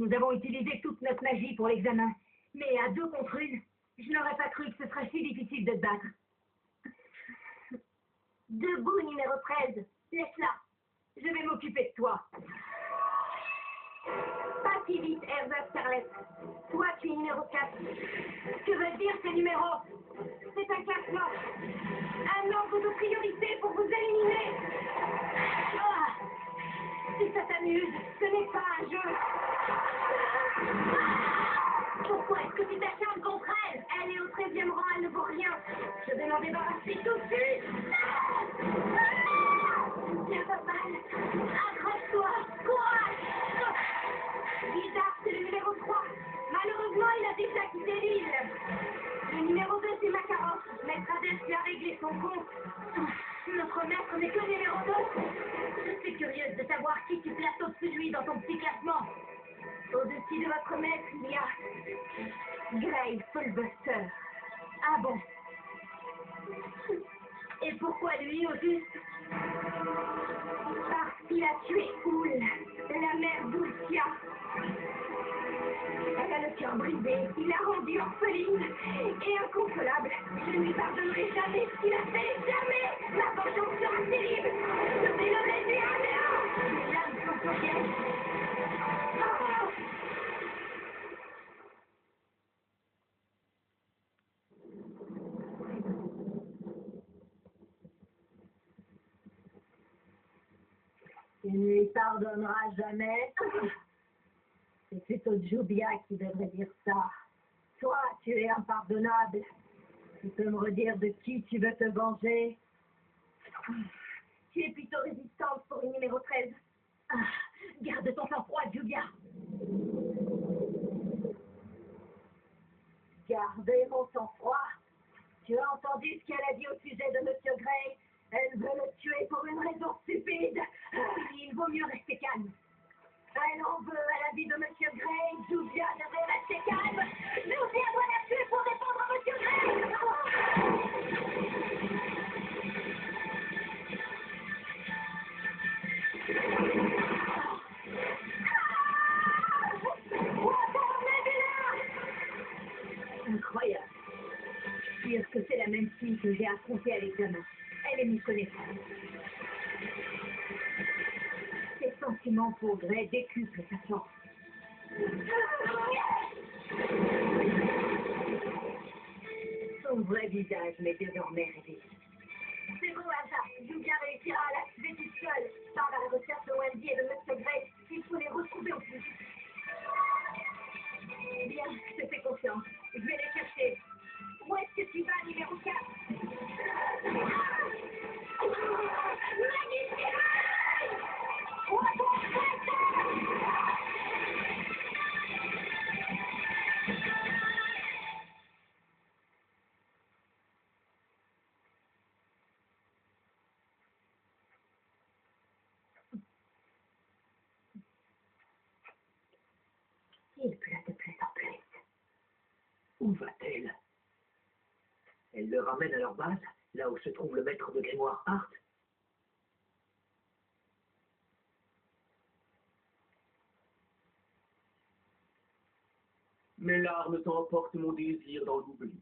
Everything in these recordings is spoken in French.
Nous avons utilisé toute notre magie pour l'examen. Mais à 2 contre 1, je n'aurais pas cru que ce serait si difficile de te battre. Debout, numéro 13. Laisse-la. Je vais m'occuper de toi. Pas si vite, Erza Scarlett. Toi, tu es numéro 4. Que veut dire ce numéro? C'est un classement. Un ordre de priorité pour vous éliminer. Ah, si ça t'amuse, ce n'est pas un jeu. Pourquoi est-ce que tu t'acharnes contre elle? Elle est au 13e rang, elle ne vaut rien. Je vais m'en débarrasser tout de suite. Bien pas mal. Accroche-toi. Courage. Guidard, c'est le numéro 3. Malheureusement, il a déjà quitté l'île. Le numéro 2, c'est Makarov. Maître Hades lui a réglé son compte. Notre maître n'est que numéro 2. Je suis curieuse de savoir qui tu places au-dessus de lui dans ton petit classement. Au-dessus de votre maître, il y a Grey Fullbuster. Ah bon? Et pourquoi lui au juste? Parce qu'il a tué Oul, la mère d'Ulcia. Elle a le cœur brisé, il l'a rendue orpheline et inconsolable. Je ne lui pardonnerai jamais ce qu'il a fait, jamais. La vengeance sera terrible. Je vais le réduire à néant. Les lames sont au piège. Oh! Tu ne lui pardonneras jamais. C'est plutôt Jubia qui devrait dire ça. Toi, tu es impardonnable. Tu peux me redire de qui tu veux te venger? Tu es plutôt résistante pour une numéro 13. Ah, garde ton sang-froid, Jubia. Gardez mon sang-froid. Tu as entendu ce qu'elle a dit au sujet de Monsieur Grey? Elle veut le tuer pour une raison stupide. Il vaut mieux rester calme. Elle en veut à la vie de Monsieur Grey. Jubia devrait rester calme. Jubia doit la tuer pour défendre Monsieur Grey. Incroyable. Dire que c'est la même fille que j'ai affrontée à l'examen. Elle est méconnaissable. Ses sentiments pour Grey décuplent sa force. Son vrai visage m'est désormais révélé. C'est bon, Elsa. Jubia réussira à la tuer toute seule. Par la recherche de Wendy et de Monsieur Grey. Il faut les retrouver au plus vite. Bien, je te fais confiance. Je vais les chercher. Où est-ce que tu vas, numéro 4? Magnifique! Il pleut de plus en plus vite. Où va-t-elle? Elle le ramène à leur base, là où se trouve le maître de grimoire Hart. Mes larmes emportent mon désir dans l'oubli.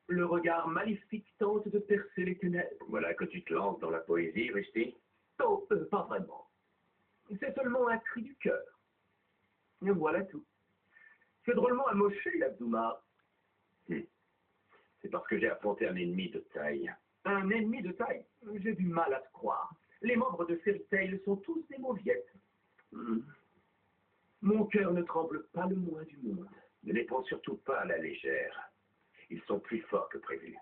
Le regard maléfique tente de percer les ténèbres. Voilà que tu te lances dans la poésie, Rusty. Oh, pas vraiment. C'est seulement un cri du cœur. Et voilà tout. C'est drôlement amoché, l'Abdouma. C'est parce que j'ai affronté un ennemi de taille. Un ennemi de taille? J'ai du mal à te croire. Les membres de Fairy Tail sont tous des mauviettes. Mon cœur ne tremble pas le moins du monde. Ne les prends surtout pas à la légère. Ils sont plus forts que prévu.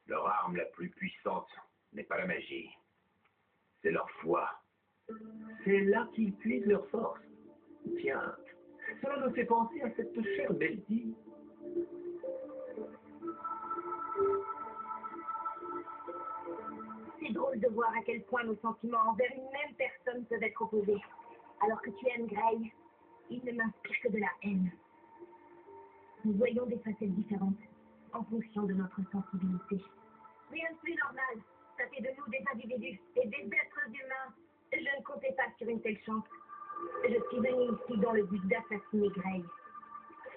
Leur arme la plus puissante n'est pas la magie. C'est leur foi. C'est là qu'ils puisent leur force. Tiens, cela me fait penser à cette chère Beldy. C'est drôle de voir à quel point nos sentiments envers une même personne peuvent être opposés. Alors que tu aimes Grey, il ne m'inspire que de la haine. Nous voyons des facettes différentes en fonction de notre sensibilité. Rien de plus normal. Ça fait de nous des individus et des êtres humains. Je ne comptais pas sur une telle chance. Je suis venue ici dans le but d'assassiner Grey.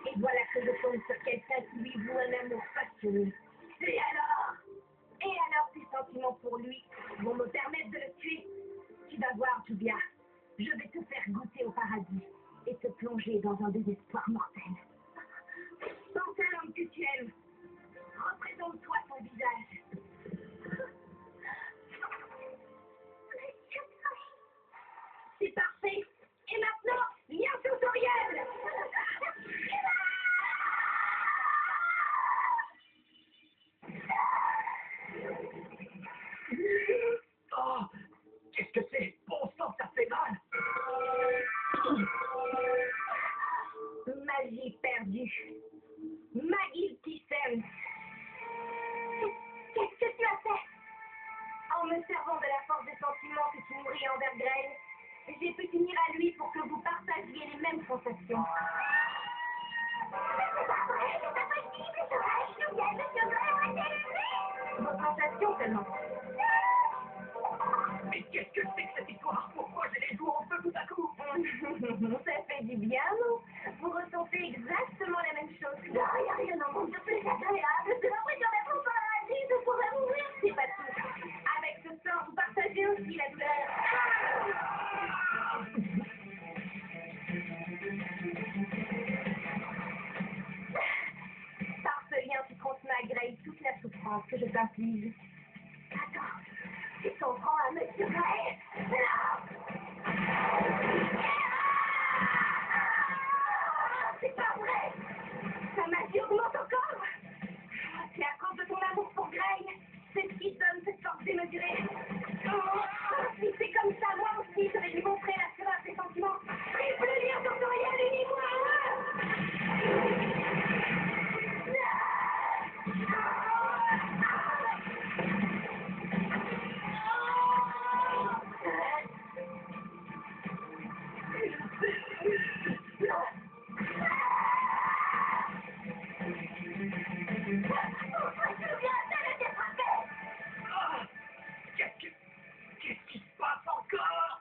Et voilà que je tombe sur quelqu'un qui lui voue un amour passionné. Et alors tes sentiments pour lui vont me permettre de le tuer. Tu vas voir, Julia, je vais te faire goûter au paradis et te plonger dans un désespoir mortel. Pense à l'homme que tu aimes. Représente-toi son visage. C'est parfait. Et maintenant, lien sensoriel. Oh, qu'est-ce que c'est? Bon sang, ça fait mal. Magie perdue. Maggie Thyssen. Qu'est-ce que tu as fait? En me servant de la force des sentiments que tu nourris envers Grey, j'ai pu t'unir à lui pour que vous partagiez les mêmes sensations. Vos sensations seulement. Mais qu'est-ce que c'est que cette histoire? Pourquoi j'ai les joues en feu tout à coup? Ça fait du bien, non? Vous ressentez exactement la même chose. Il n'y a rien au monde de plus agréable. C'est l'impression d'être au paradis, de pouvoir mourir. C'est pas tout. Avec ce sort, vous partagez aussi la douleur. Par ce lien, tu transmets à Grey toute la souffrance que je t'inflige. Attends, tu t'en prends à Monsieur Grey? Non! C'est pas vrai! Ta magie augmente encore! C'est à cause de ton amour pour Grey! C'est ce qui donne cette force démesurée! Si c'est comme ça, moi aussi, je vais lui montrer la fureur des sentiments! Triple lien sensoriel, unis-moi à eux! Qu'est-ce qui se passe encore?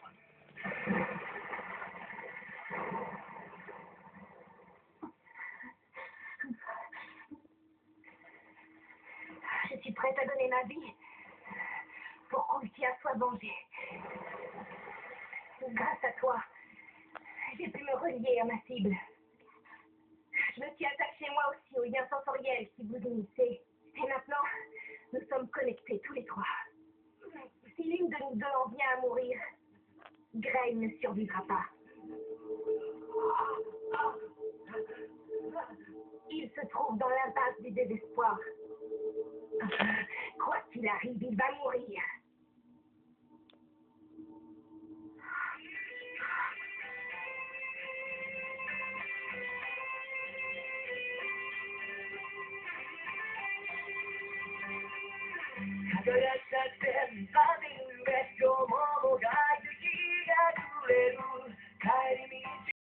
Je suis prête à donner ma vie pour qu'Ultia soit vengée. Grâce à toi, j'ai pu me relier à ma cible. Je me suis attachée moi aussi au lien sensoriel qui vous unissait. Et maintenant, nous sommes connectés tous les trois. Si l'une de nous deux en vient à mourir, Grey ne survivra pas. Il se trouve dans l'impasse du désespoir. Quoi qu'il arrive, il va mourir. De la certaine